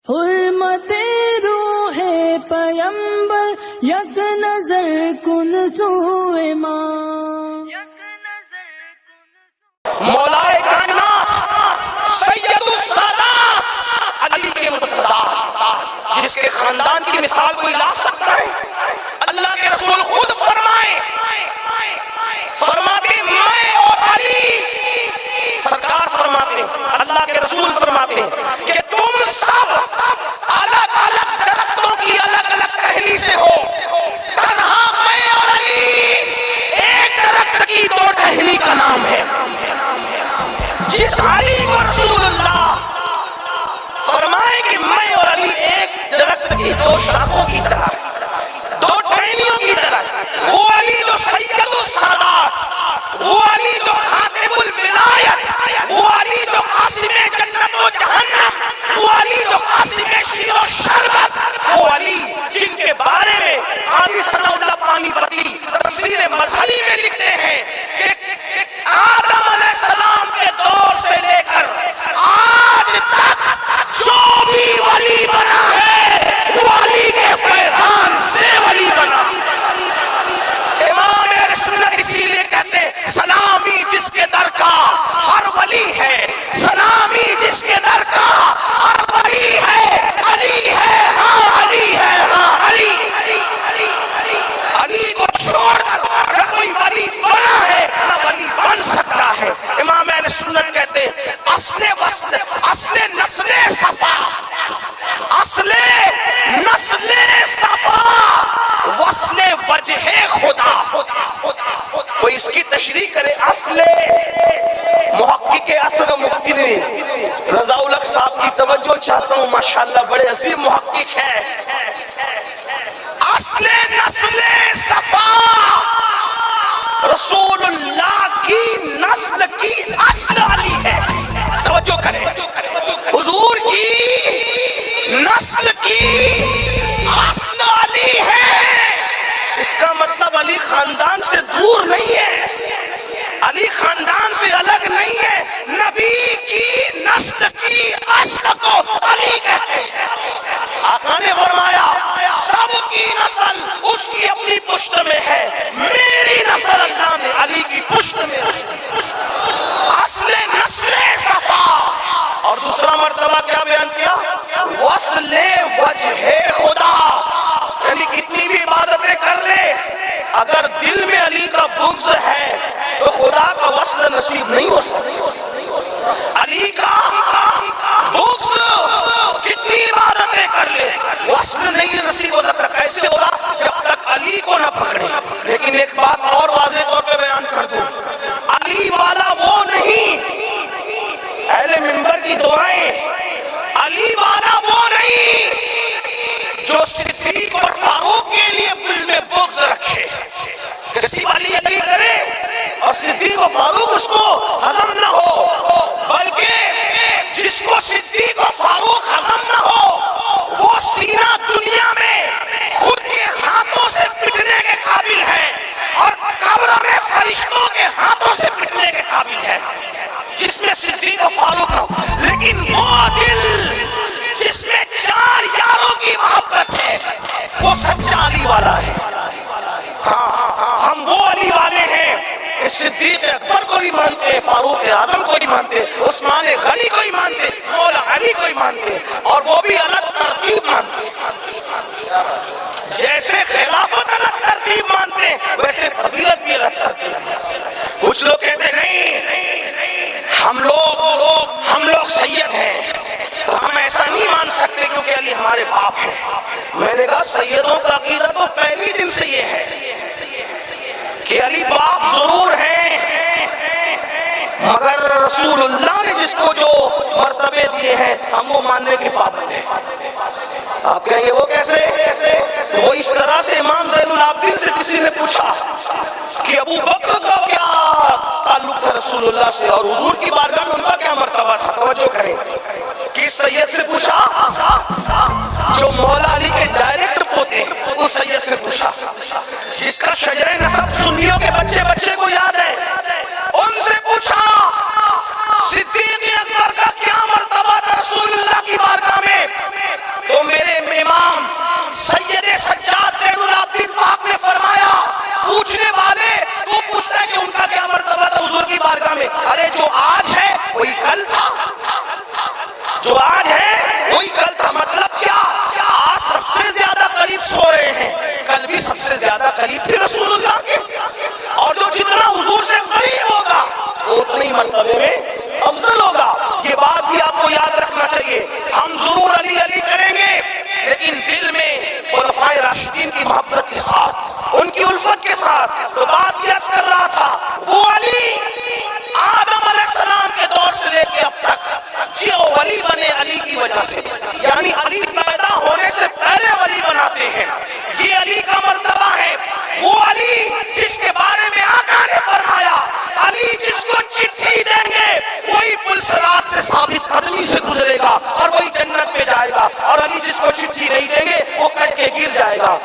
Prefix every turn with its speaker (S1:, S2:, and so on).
S1: حرمت روح پیمبر یک نظر کن سوئے ماں.
S2: مولائے کائنات سید السادات علی کے مرتضی جس کے خاندان کی مثال کوئی لا سکتا ہے. اللہ کے رسول خود فرماتے میں اور علی، سرکار فرماتے اللہ کے رسول فرماتے کہ تم سب الگ الگ درختوں کی الگ الگ ٹہنی سے ہو، تنہا میں اور علی ایک درخت کی دو ٹہنی کا نام ہے. جس علی کو رسول اللہ فرمائے کہ میں اور علی ایک درخت کی دو شاخوں کی طرح، دو ٹہنیوں کی طرح، وہ علی جو سید السادات، وہ علی جو خاتم الولایت، وہ علی جو قاسم جنت و جہنم، وہ علی جو قاسم شیر و شربت، وہ علی جن کے بارے میں قاضی ثناء اللہ پانی پتی تفسیر مظہری میں لکھتے ہیں کہ آدم علیہ السلام کے دور سے لے کر آج تک جو بھی ولی بنا ہے وہ علی کے فیضان سے ولی بنا. امام اہل سنت اسی لیے کہتے ہیں سلامی جس کے در کا ہر ولی ہے، سلامی جس کے در کا ہر ولی ہے، علی ہے ہاں علی ہے ہاں علی. علی کو چھوڑ کر نہ کوئی ولی بنا ہے نہ ولی بن سکتا ہے. امام اہل سنت کہتے ہیں اصل نسل صفا، اصل نسل صفا وصل وجہ خدا. کوئی اس کی تشریح کرے. اصل محقق اصل و مفتی رضا الحق صاحب کی توجہ چاہتا ہوں، ماشاءاللہ بڑے عظیم محقق ہیں. اصل نسل صفا رسول اللہ کی نسل کی اصل علی ہے. توجہ کریں، حضور کی نسل کی اصل علی ہے. اس کا مطلب علی خاندان سے دور نہیں ہے، علی خاندان سے الگ نہیں ہے. نبی کی نسل کی اصل کو علی کہتے ہیں. آقا نے فرمایا سب کی نسل اس کی اپنی پشت میں ہے، میری نسل اللہ نے علی کی پشت میں. اصل نسل صفا. اور دوسرا مرتبہ کیا بیان کیا؟ وصل وجہ خدا. یعنی کتنی بھی عبادتیں کر لے اگر دل میں علی کا بغض ہے تو خدا کا وصل نصیب نہیں ہو سکتا. علی کا بغض کتنی عبادتیں کر لے وصل نہیں نصیب ہو سکتا. کیسے ہوگا؟ جب تک علی کو نہ پکڑے. لیکن ایک بات اور واضح طور پہ بیان کر دوں، علی والا وہ نہیں، اہل منبر کی دعائیں، علی والا وہ نہیں جو صدیق اور فاروق کے لیے دل میں بغض رکھے کہ صرف علی علی کرے اور صدیق و فاروق اس کو ہضم نہ ہو، بلکہ جس کو صدیق و فاروق ہضم نہ ہو وہ سینہ دنیا میں خود کے ہاتھوں سے پٹنے کے قابل ہے اور قبر میں فرشتوں کے ہاتھوں سے پٹنے کے قابل ہے جس میں صدیق و فاروق نہ ہو. لیکن وہ دل جس میں چار یاروں کی محبت ہے وہ سچا علی والا ہے. ہاں ہم وہ علی والے ہیں، صدیق اکبر کو بھی مانتے ہیں، فاروق اعظم کو بھی مانتے ہیں، عثمان غنی کو بھی مانتے ہیں، مولا علی کو بھی مانتے ہیں، اور وہ بھی الگ ترتیب مانتے ہیں. جیسے خلافت الگ ترتیب مانتے ہیں ویسے فضیلت بھی الگ ترتیب ہے. کچھ لوگ کہتے نہیں ہم لوگ سید ہیں تو ہم ایسا نہیں مان سکتے کیونکہ علی ہمارے باپ ہیں. میں نے کہا سیدوں کا عقیدہ تو پہلی دن سے یہ ہے کہ علی باپ ضرور ہیں مگر رسول اللہ نے جس کو جو مرتبے دیے ہیں ہم وہ ماننے کے پابند ہیں. آپ کہیں گے وہ کیسے؟ وہ اس طرح سے امام زین العابدین سے کسی نے پوچھا کہ ابو بکر کا کیا تعلق تھا رسول اللہ سے اور حضور کی بارگاہ میں ان کا کیا مرتبہ تھا. توجہ کریں کہ سید سے پوچھا جو مولا علی کے ڈائریکٹ پوتے اس سید سے پوچھا جس کا شجرہ نسب سنیوں کے بچے کو یاد ہے. ان سے پوچھا صدیق اکبر کا کیا مرتبہ تھا رسول اللہ کی بارگاہ میں. والے، تو پوچھتا ہے کہ ان کا کیا مرتبہ تھا حضور کی بارگاہ میں؟ ارے جو آج ہے وہی کل تھا، جو آج ہے وہی کل تھا۔ مطلب کیا؟ آج سب سے زیادہ قریب سو رہے ہیں، کل بھی سب سے زیادہ قریب تھے رسول اللہ کے، اور جو جتنا حضور سے قریب ہوگا وہ اتنے ہی مرتبے میں افضل ہوگا۔ یہ بات بھی آپ کو یاد رکھنا چاہیے۔ ہم ضرور علی علی کریں گے، لیکن دل میں خلفائے راشدین کی محبت کے ساتھ، ان کی الفت کے ساتھ۔ تو بات یہ عرض کر رہا تھا، وہ علی آدم علیہ السلام کے دور سے لے کے اب تک جو ولی بنے علی کی وجہ سے، یعنی علی پیدا ہونے سے پہلے ولی بناتے ہیں، یہ علی کا مرتبہ ہے۔ وہ علی جس کے بارے میں آقا نے فرمایا، علی جس کو چٹھی دیں گے وہی پل صراط سے ثابت قدمی سے گزرے گا اور وہی جنت میں جائے گا، اور علی جس کو چٹھی نہیں دیں گے وہ کٹ کے گر جائے گا۔